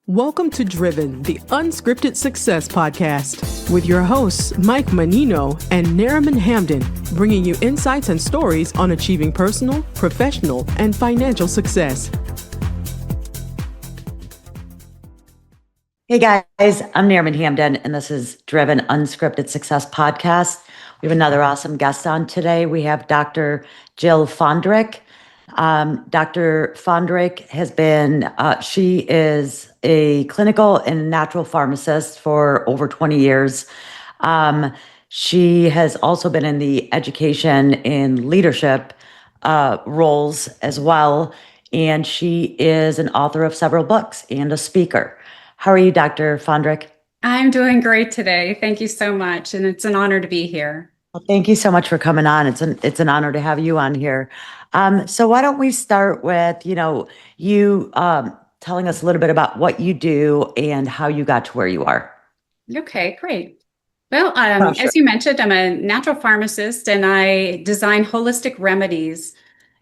Welcome to Driven, the Unscripted Success podcast, with your hosts, Mike Menino and Nariman Hamden, bringing you insights and stories on achieving personal, professional, and financial success. Hey guys, I'm Nariman Hamden, and this is Driven Unscripted Success podcast. We have another awesome guest on today. We have Dr. Jill Fandrich. Dr. Fandrich has been, she is a clinical and natural pharmacist for over 20 years. She has also been in the education and leadership roles as well, and she is an author of several books and a speaker. How are you, Dr. Fandrich? I'm doing great today. Thank you so much, and it's an honor to be here. Well, thank you so much for coming on. It's an honor to have you on here. So why don't we start with, you telling us a little bit about what you do and how you got to where you are. Okay, great. Well, as you mentioned, I'm a natural pharmacist and I design holistic remedies.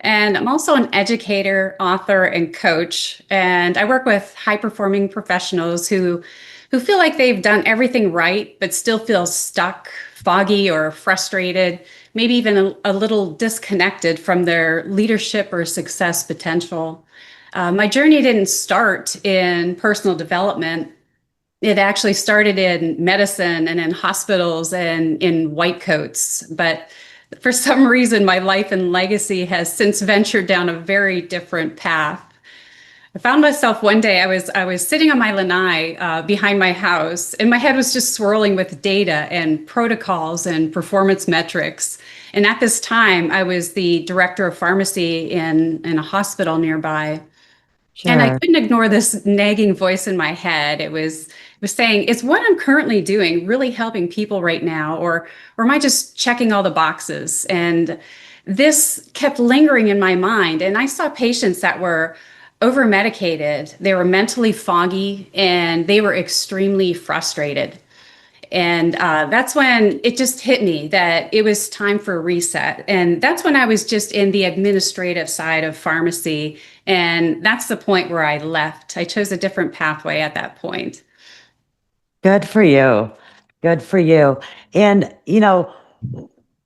And I'm also an educator, author, and coach. And I work with high-performing professionals who feel like they've done everything right, but still feel stuck, foggy, or frustrated, maybe even a little disconnected from their leadership or success potential. My journey didn't start in personal development. It actually started in medicine and in hospitals and in white coats. But for some reason, my life and legacy has since ventured down a very different path. I found myself one day, I was sitting on my lanai behind my house, and my head was just swirling with data and protocols and performance metrics. And at this time, I was the director of pharmacy in a hospital nearby. Sure. And I couldn't ignore this nagging voice in my head. It was saying, is what I'm currently doing really helping people right now? Or am I just checking all the boxes? And this kept lingering in my mind. And I saw patients that were over-medicated, they were mentally foggy, and they were extremely frustrated. And that's when it just hit me that it was time for a reset. And that's when I was just in the administrative side of pharmacy. And that's the point where I left. I chose a different pathway at that point. Good for you. Good for you. And,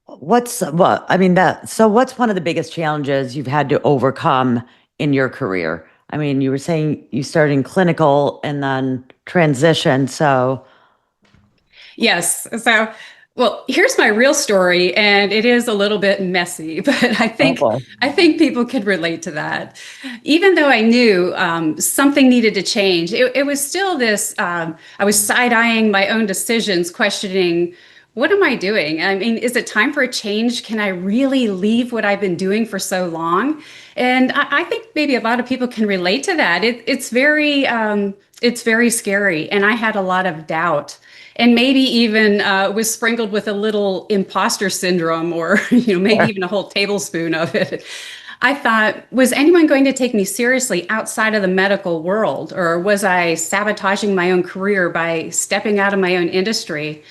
what's one of the biggest challenges you've had to overcome in your career? I mean, you were saying you started in clinical and then transition. So. Yes. So, well, here's my real story, and it is a little bit messy, but I think people could relate to that. Even though I knew something needed to change, it was still this, I was side-eyeing my own decisions, questioning, what am I doing? I mean, is it time for a change? Can I really leave what I've been doing for so long? And I think maybe a lot of people can relate to that. It's very scary. And I had a lot of doubt, and maybe even was sprinkled with a little imposter syndrome, or maybe even a whole tablespoon of it. I thought, was anyone going to take me seriously outside of the medical world? Or was I sabotaging my own career by stepping out of my own industry?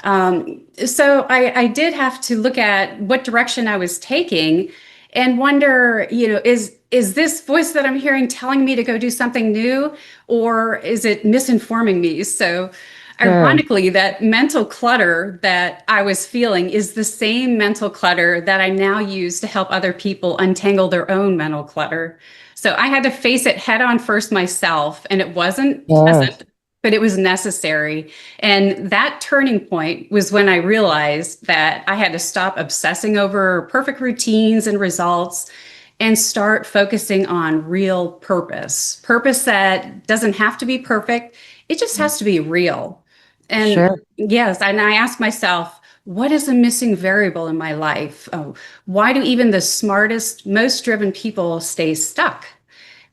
So I did have to look at what direction I was taking and wonder, is this voice that I'm hearing telling me to go do something new, or is it misinforming me? So ironically, that mental clutter that I was feeling is the same mental clutter that I now use to help other people untangle their own mental clutter. So I had to face it head on first myself, and it wasn't pleasant, but it was necessary. And that turning point was when I realized that I had to stop obsessing over perfect routines and results and start focusing on real purpose that doesn't have to be perfect. It just has to be real. And yes, and I asked myself, what is a missing variable in my life? Why do even the smartest, most driven people stay stuck?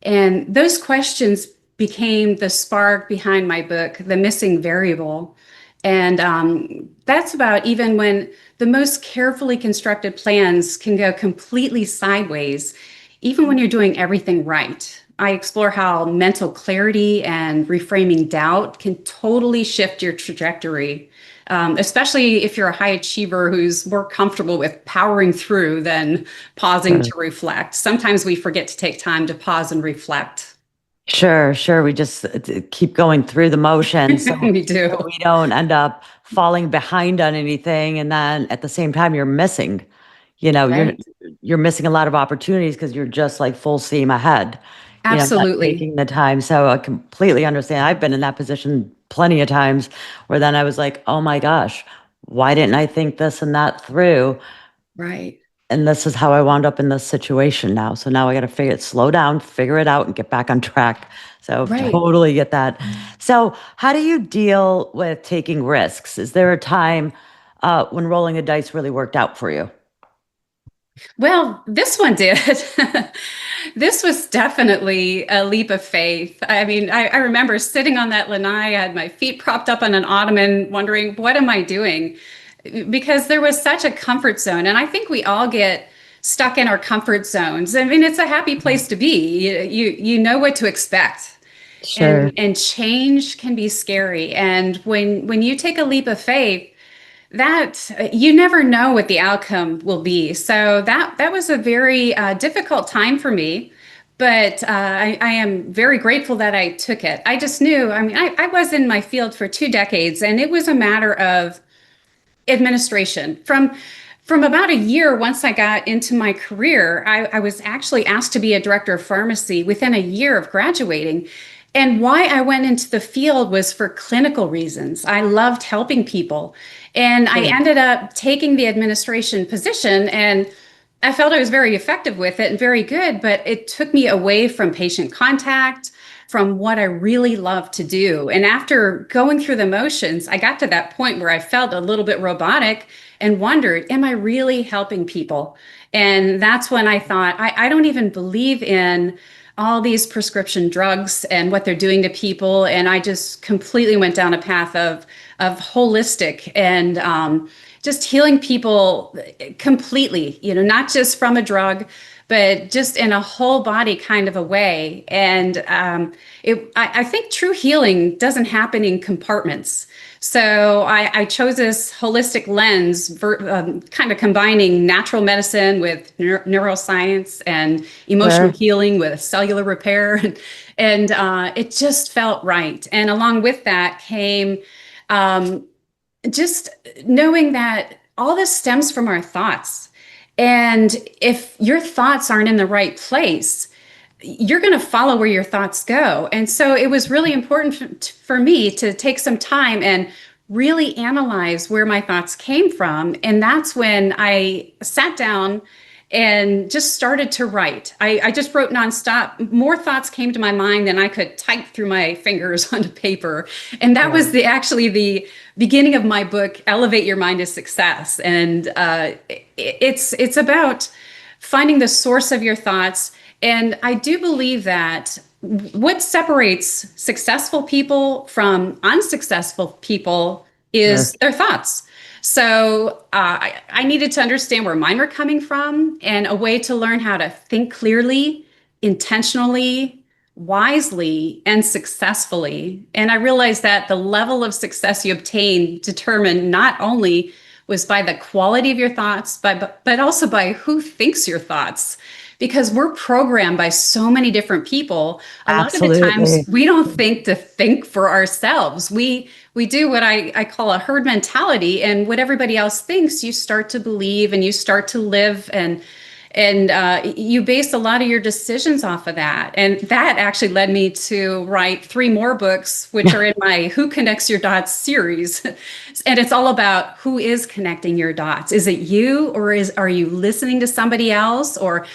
And those questions became the spark behind my book, The Missing Variable. And that's about even when the most carefully constructed plans can go completely sideways, even when you're doing everything right. I explore how mental clarity and reframing doubt can totally shift your trajectory, especially if you're a high achiever who's more comfortable with powering through than pausing to reflect. Sometimes we forget to take time to pause and reflect. Sure. We just keep going through the motions. So We do. we don't end up falling behind on anything. And then at the same time, you're missing, Right. you're missing a lot of opportunities because you're just like full steam ahead, not Absolutely. taking the time. So I completely understand. I've been in that position plenty of times where then I was like, oh my gosh, why didn't I think this and that through? Right. And this is how I wound up in this situation now. So now I got to slow down, figure it out, and get back on track. So Right. totally get that. So how do you deal with taking risks? Is there a time when rolling the dice really worked out for you? Well, this one did. This was definitely a leap of faith. I mean, I remember sitting on that lanai, I had my feet propped up on an ottoman, wondering, what am I doing? Because there was such a comfort zone. And I think we all get stuck in our comfort zones. I mean, it's a happy place to be. You know what to expect. Sure. And change can be scary. And when you take a leap of faith, that you never know what the outcome will be. So that was a very difficult time for me, but I am very grateful that I took it. I just knew, I mean, I was in my field for 2 decades, and it was a matter of administration. From about a year, once I got into my career, I was actually asked to be a director of pharmacy within a year of graduating. And why I went into the field was for clinical reasons. I loved helping people. And I ended up taking the administration position, and I felt I was very effective with it and very good, but it took me away from patient contact, from what I really love to do. And after going through the motions, I got to that point where I felt a little bit robotic and wondered, am I really helping people? And that's when I thought, I don't even believe in all these prescription drugs and what they're doing to people. And I just completely went down a path of holistic and just healing people completely, not just from a drug, but just in a whole body kind of a way. And I think true healing doesn't happen in compartments. So I chose this holistic lens, kind of combining natural medicine with neuroscience and emotional healing with cellular repair. And it just felt right. And along with that came just knowing that all this stems from our thoughts. And if your thoughts aren't in the right place, you're going to follow where your thoughts go. And so it was really important for me to take some time and really analyze where my thoughts came from. And that's when I sat down and just started to write. I just wrote nonstop. More thoughts came to my mind than I could type through my fingers onto paper. And that was actually the beginning of my book, Elevate Your Mind to Success. And it's about finding the source of your thoughts. And I do believe that what separates successful people from unsuccessful people is their thoughts. So I needed to understand where mine were coming from and a way to learn how to think clearly, intentionally, wisely, and successfully. And I realized that the level of success you obtain determined not only was by the quality of your thoughts, but also by who thinks your thoughts. Because we're programmed by so many different people. A lot of the times we don't think to think for ourselves. We do what I call a herd mentality, and what everybody else thinks, you start to believe and you start to live, and you base a lot of your decisions off of that. And that actually led me to write 3 more books, which are in my Who Connects Your Dots series. And it's all about who is connecting your dots. Is it you, or are you listening to somebody else, or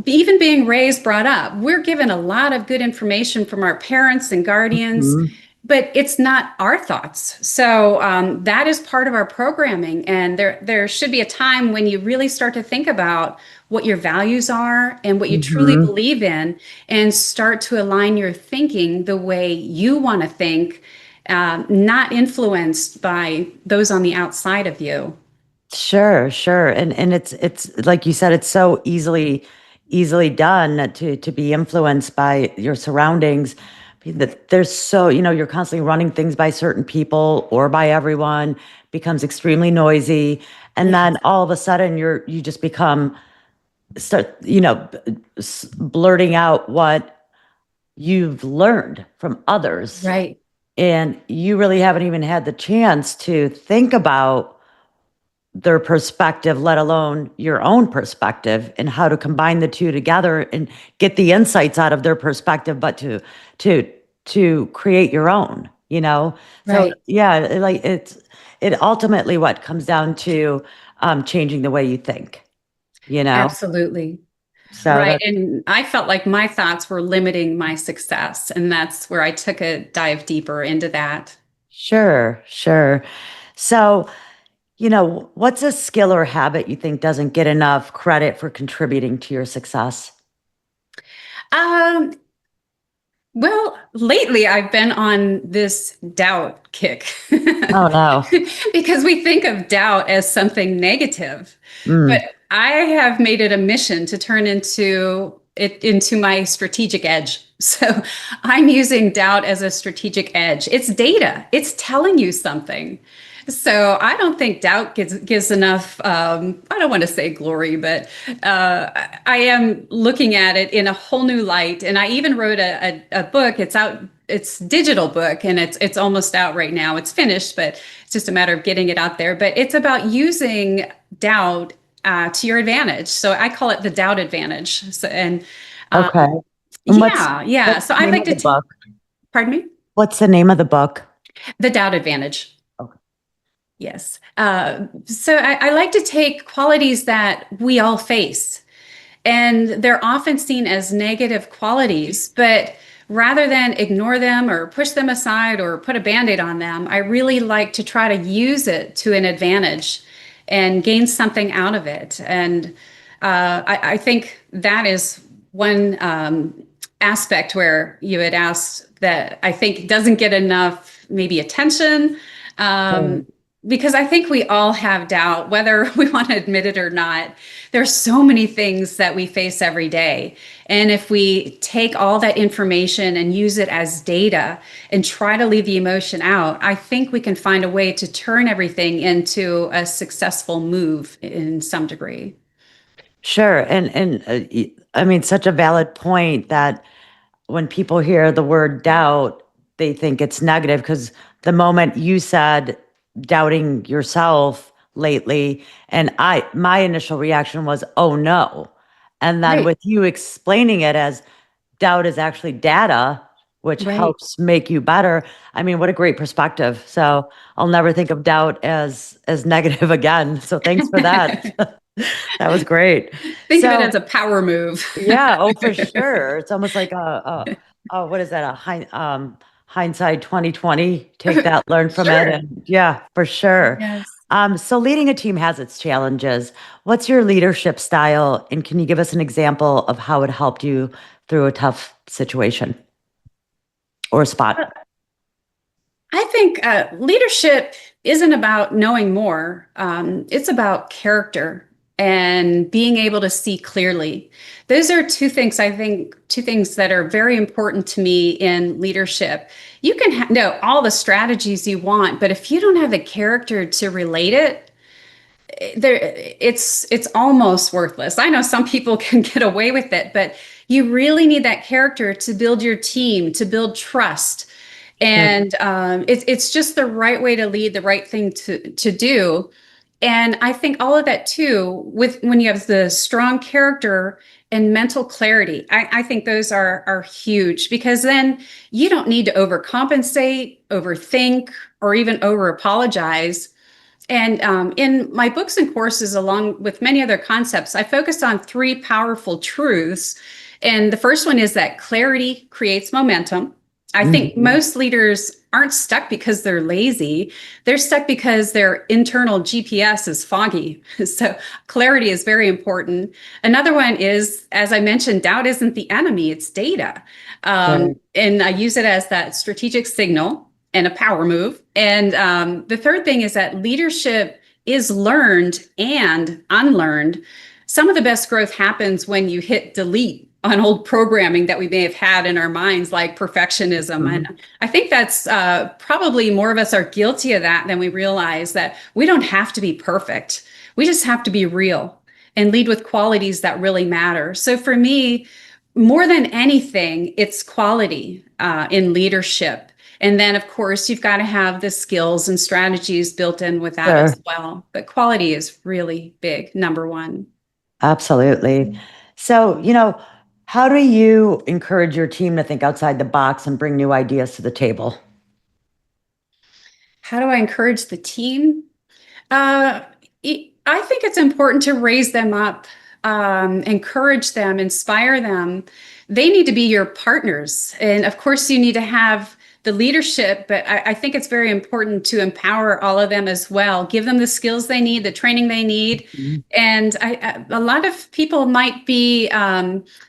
even being raised, brought up? We're given a lot of good information from our parents and guardians, but it's not our thoughts. So that is part of our programming. And there should be a time when you really start to think about what your values are and what you truly believe in, and start to align your thinking the way you want to think, not influenced by those on the outside of you. Sure. And it's like you said, it's so easily done to be influenced by your surroundings. That there's so, you're constantly running things by certain people or by everyone, becomes extremely noisy. And then all of a sudden you just start blurting out what you've learned from others. Right. And you really haven't even had the chance to think about their perspective, let alone your own perspective, and how to combine the two together and get the insights out of their perspective, but to create your own, So Right. yeah, it ultimately what comes down to changing the way you think, Absolutely. So Right. that And I felt like my thoughts were limiting my success. And that's where I took a dive deeper into that. sure, sure. So, what's a skill or habit you think doesn't get enough credit for contributing to your success? Um, well, lately I've been on this doubt kick Oh no. because we think of doubt as something negative, but Mm, I have made it a mission to turn it into my strategic edge. So I'm using doubt as a strategic edge. It's data. It's telling you something. So I don't think doubt gives enough. I don't want to say glory, but I am looking at it in a whole new light. And I even wrote a book. It's out. It's digital book, and it's almost out right now. It's finished, but it's just a matter of getting it out there. But it's about using doubt to your advantage. So I call it the doubt advantage. So, and okay. And yeah. what's So the I'd name like of the book? pardon me, What's the name of the book? the doubt advantage. Okay. Yes. So I like to take qualities that we all face, and they're often seen as negative qualities, but rather than ignore them or push them aside or put a band-aid on them, I really like to try to use it to an advantage and gain something out of it. And I think that is one aspect where you had asked that I think doesn't get enough maybe attention. Um, Sure. because I think we all have doubt, whether we want to admit it or not. There's so many things that we face every day. And if we take all that information and use it as data and try to leave the emotion out, I think we can find a way to turn everything into a successful move in some degree. Sure. And I mean, such a valid point that when people hear the word doubt, they think it's negative because the moment you said doubting yourself lately, and my initial reaction was, oh no. And then Right, with you explaining it as doubt is actually data, which right. helps make you better. I mean, what a great perspective. So I'll never think of doubt as negative again. So thanks for that. That was great. Think of it as So a power move. yeah, oh, for sure. It's almost like what is that? Hindsight 2020. Take that, learn from it, Sure. and yeah, for sure. Yes. So leading a team has its challenges. What's your leadership style, and can you give us an example of how it helped you through a tough situation or spot? I think leadership isn't about knowing more. It's about character and being able to see clearly. Those are two things that are very important to me in leadership. You can know all the strategies you want, but if you don't have the character to relate it, it's almost worthless. I know some people can get away with it, but you really need that character to build your team, to build trust. Sure. And it's just the right way to lead, the right thing to do. And I think all of that too, with when you have the strong character and mental clarity, I think those are huge because then you don't need to overcompensate, overthink, or even over apologize. And in my books and courses, along with many other concepts, I focused on three powerful truths. And the first one is that clarity creates momentum. I think Mhm. most leaders aren't stuck because they're lazy. They're stuck because their internal GPS is foggy. So clarity is very important. Another one is, as I mentioned, doubt isn't the enemy, it's data. Sure. And I use it as that strategic signal and a power move. And the third thing is that leadership is learned and unlearned. Some of the best growth happens when you hit delete on old programming that we may have had in our minds, like perfectionism. Mhm. And I think that's probably more of us are guilty of that than we realize that we don't have to be perfect. We just have to be real and lead with qualities that really matter. So for me, more than anything, it's quality in leadership. And then, of course, you've got to have the skills and strategies built in with that as well. But quality is really big, number one. Absolutely. So, how do you encourage your team to think outside the box and bring new ideas to the table? How do I encourage the team? I think it's important to raise them up, encourage them, inspire them. They need to be your partners. And of course, you need to have the leadership, but I think it's very important to empower all of them as well. Give them the skills they need, the training they need. And a lot of people might be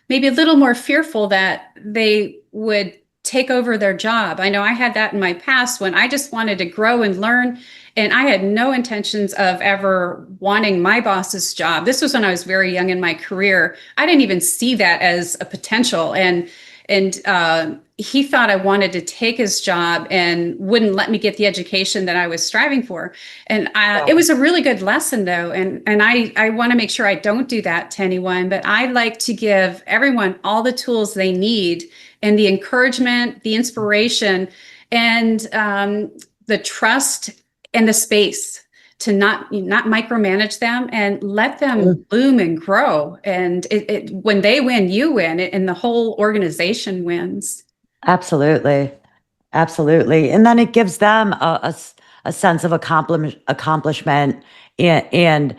maybe a little more fearful that they would take over their job. I know I had that in my past when I just wanted to grow and learn, and I had no intentions of ever wanting my boss's job. This was when I was very young in my career. I didn't even see that as a potential. And he thought I wanted to take his job and wouldn't let me get the education that I was striving for. And it was a really good lesson, though. And I want to make sure I don't do that to anyone. But I like to give everyone all the tools they need and the encouragement, the inspiration, and the trust and the space to not micromanage them and let them bloom and grow. And when they win, you win, and the whole organization wins. Absolutely. Absolutely. And then it gives them a sense of accomplishment, and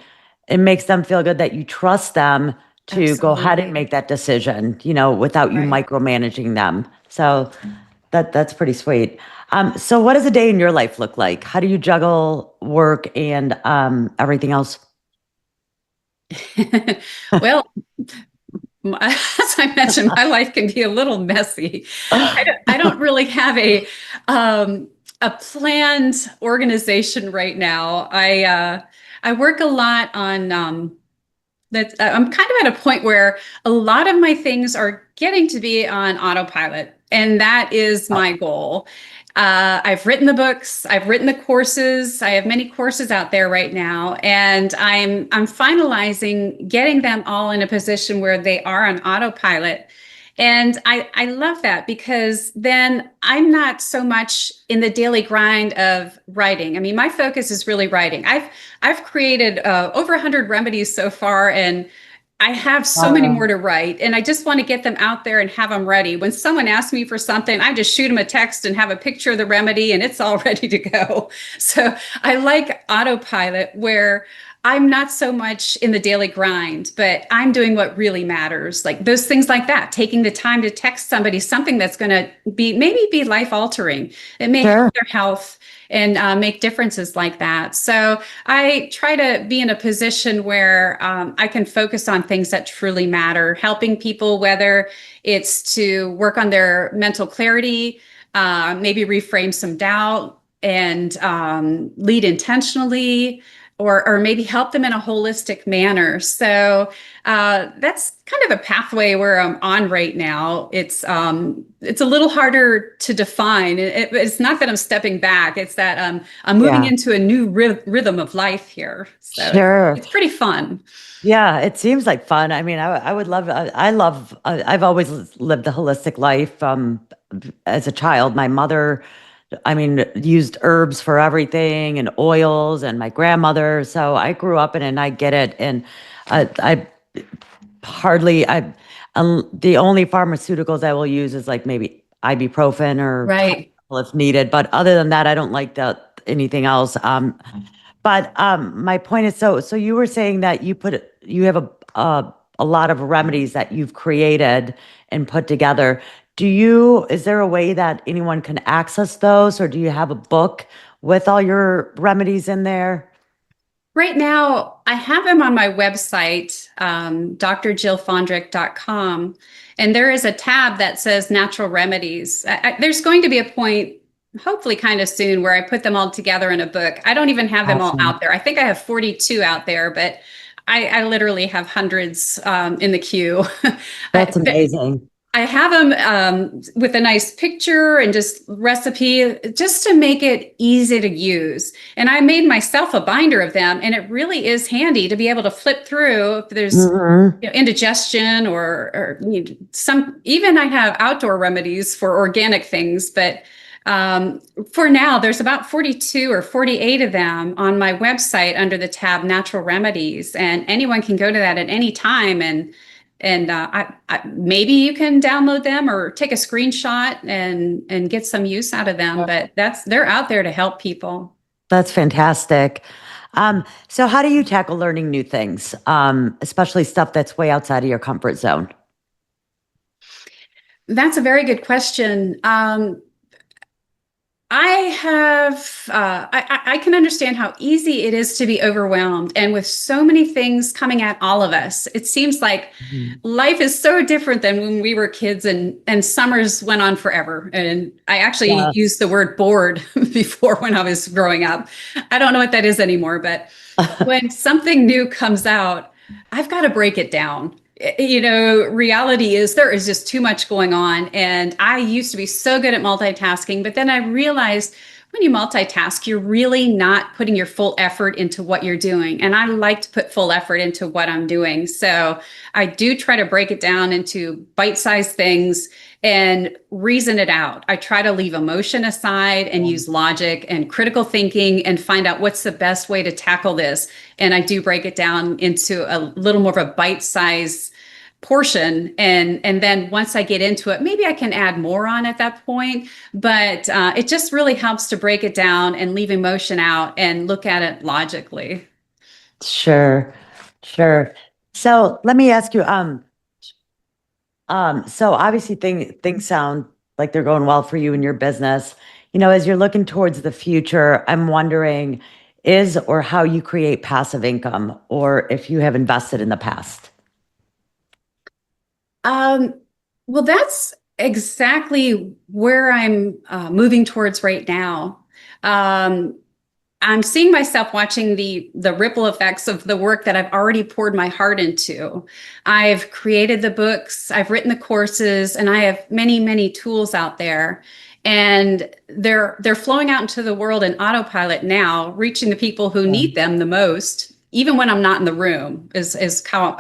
it makes them feel good that you trust them to go ahead and make that decision, without you micromanaging them. So that's pretty sweet. So what does a day in your life look like? How do you juggle work and everything else? Well, as I mentioned, my life can be a little messy. I don't really have a planned organization right now. I work a lot on that. I'm kind of at a point where a lot of my things are getting to be on autopilot, and that is my goal. I've written the books, I've written the courses. I have many courses out there right now, and I'm finalizing getting them all in a position where they are on autopilot. And I love that, because then I'm not so much in the daily grind of writing. I mean, my focus is really writing. I've created over 100 remedies so far, and I have so many more to write, and I just want to get them out there and have them ready. When someone asks me for something, I just shoot them a text and have a picture of the remedy, and it's all ready to go. So I like autopilot, where I'm not so much in the daily grind, but I'm doing what really matters. Like those things like that, taking the time to text somebody something that's going to be life altering. It may help their health and make differences like that. So I try to be in a position where I can focus on things that truly matter, helping people, whether it's to work on their mental clarity, maybe reframe some doubt, and lead intentionally, or maybe help them in a holistic manner. So that's kind of a pathway where I'm on right now. It's a little harder to define. It's not that I'm stepping back. It's that I'm moving into a new rhythm of life here. So it's pretty fun. Yeah, it seems like fun. I mean, I would love, I've always lived the holistic life. As a child, my mother, used herbs for everything and oils, and my grandmother. So I grew up in it, and I get it. And the only pharmaceuticals I will use is like maybe ibuprofen or if needed. But other than that, I don't like anything else. But my point is, so you were saying that you have a lot of remedies that you've created and put together. Is there a way that anyone can access those, or do you have a book with all your remedies in there? Right now, I have them on my website, drjillfandrich.com, and there is a tab that says natural remedies. There's going to be a point, hopefully kind of soon, where I put them all together in a book. I don't even have them all out there. I think I have 42 out there, but I literally have hundreds in the queue. That's amazing. I have them with a nice picture and just recipe, just to make it easy to use. And I made myself a binder of them, and it really is handy to be able to flip through if there's indigestion or some. Even I have outdoor remedies for organic things, but for now, there's about 42 or 48 of them on my website under the tab Natural Remedies, and anyone can go to that at any time and maybe you can download them or take a screenshot and get some use out of them. But they're out there to help people. That's fantastic. So how do you tackle learning new things, especially stuff that's way outside of your comfort zone? That's a very good question. I can understand how easy it is to be overwhelmed. And with so many things coming at all of us, it seems like life is so different than when we were kids and summers went on forever. And I actually used the word bored before when I was growing up. I don't know what that is anymore, but when something new comes out, I've got to break it down. Reality is there is just too much going on. And I used to be so good at multitasking, but then I realized when you multitask, you're really not putting your full effort into what you're doing. And I like to put full effort into what I'm doing. So I do try to break it down into bite-sized things and reason it out. I try to leave emotion aside and use logic and critical thinking and find out what's the best way to tackle this. And I do break it down into a little more of a bite-sized portion. And then once I get into it, maybe I can add more on at that point. But it just really helps to break it down and leave emotion out and look at it logically. Sure. So let me ask you, so obviously things sound like they're going well for you and your business. As you're looking towards the future, I'm wondering is or how you create passive income, or if you have invested in the past. Well, that's exactly where I'm moving towards right now. I'm seeing myself watching the ripple effects of the work that I've already poured my heart into. I've created the books, I've written the courses, and I have many, many tools out there. And they're flowing out into the world in autopilot now, reaching the people who need them the most, even when I'm not in the room, is how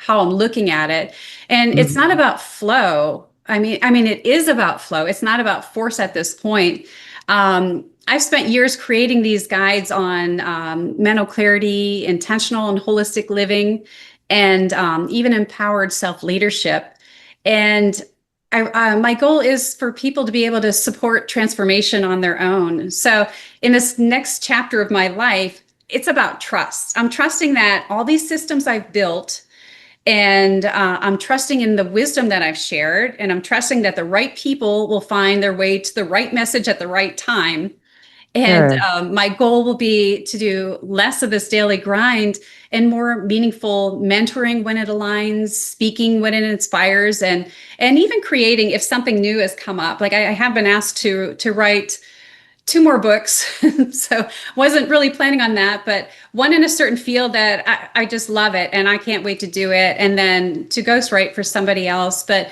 I'm looking at it. And it's not about flow. I mean, it is about flow. It's not about force at this point. I've spent years creating these guides on mental clarity, intentional and holistic living, and even empowered self-leadership. And my goal is for people to be able to support transformation on their own. So in this next chapter of my life, it's about trust. I'm trusting that all these systems I've built, and I'm trusting in the wisdom that I've shared, and I'm trusting that the right people will find their way to the right message at the right time. And my goal will be to do less of this daily grind and more meaningful mentoring when it aligns, speaking when it inspires, and even creating if something new has come up. Like I have been asked to write 2 more books. So wasn't really planning on that, but one in a certain field that I just love it and I can't wait to do it. And then to ghostwrite for somebody else. But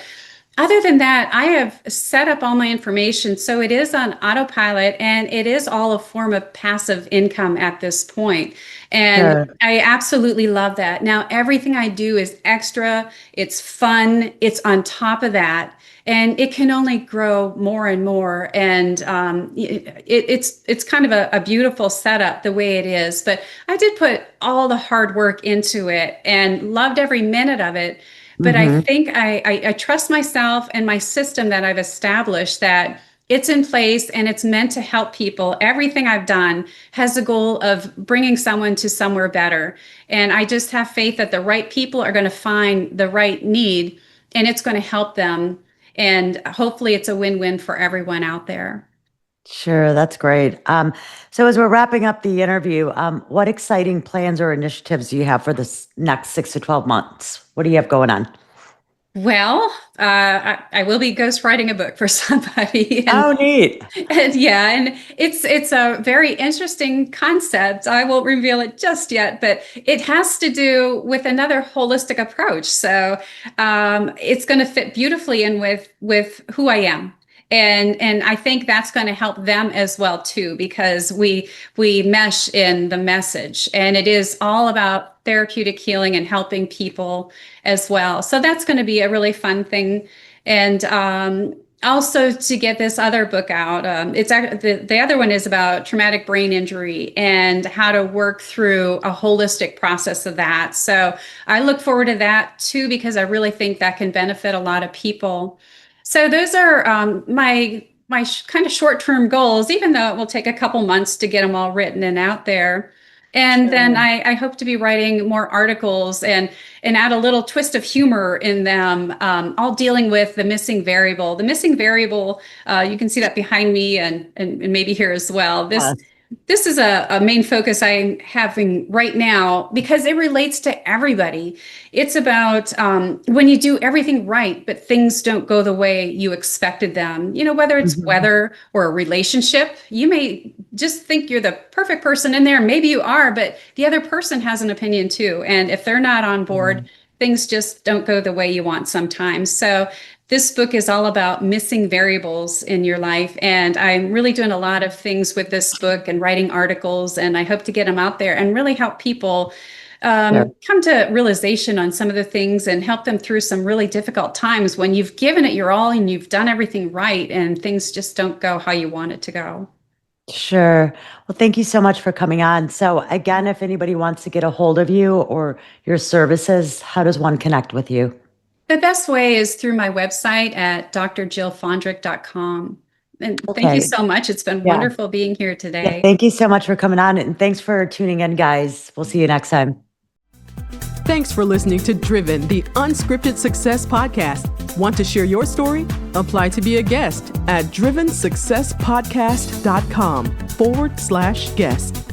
other than that, I have set up all my information. So it is on autopilot and it is all a form of passive income at this point. And I absolutely love that. Now, everything I do is extra. It's fun. It's on top of that. And it can only grow more and more. And it's kind of a beautiful setup the way it is. But I did put all the hard work into it and loved every minute of it. But I think I trust myself and my system that I've established, that it's in place and it's meant to help people. Everything I've done has the goal of bringing someone to somewhere better. And I just have faith that the right people are going to find the right need and it's going to help them. And hopefully it's a win-win for everyone out there. Sure, that's great. So as we're wrapping up the interview, what exciting plans or initiatives do you have for this next 6 to 12 months? What do you have going on? Well, I will be ghostwriting a book for somebody. Oh, neat. And it's a very interesting concept. I won't reveal it just yet, but it has to do with another holistic approach. So it's going to fit beautifully in with who I am. And I think that's going to help them as well too, because we mesh in the message, and it is all about therapeutic healing and helping people as well. So that's going to be a really fun thing. And also to get this other book out, the other one is about traumatic brain injury and how to work through a holistic process of that. So I look forward to that too, because I really think that can benefit a lot of people. So those are my kind of short-term goals, even though it will take a couple months to get them all written and out there. And then I hope to be writing more articles and add a little twist of humor in them, all dealing with the missing variable. The missing variable, you can see that behind me and maybe here as well. This is a main focus I'm having right now because it relates to everybody. It's about when you do everything right, but things don't go the way you expected them. You know, whether it's weather or a relationship, you may just think you're the perfect person in there. Maybe you are, but the other person has an opinion too. And if they're not on board, things just don't go the way you want sometimes. So this book is all about missing variables in your life. And I'm really doing a lot of things with this book and writing articles, and I hope to get them out there and really help people come to realization on some of the things and help them through some really difficult times when you've given it your all and you've done everything right and things just don't go how you want it to go. Sure. Well, thank you so much for coming on. So again, if anybody wants to get a hold of you or your services, how does one connect with you? The best way is through my website at drjillfandrich.com. And thank you so much. It's been wonderful being here today. Yeah, thank you so much for coming on, and thanks for tuning in, guys. We'll see you next time. Thanks for listening to Driven, the Unscripted Success Podcast. Want to share your story? Apply to be a guest at drivensuccesspodcast.com/guest.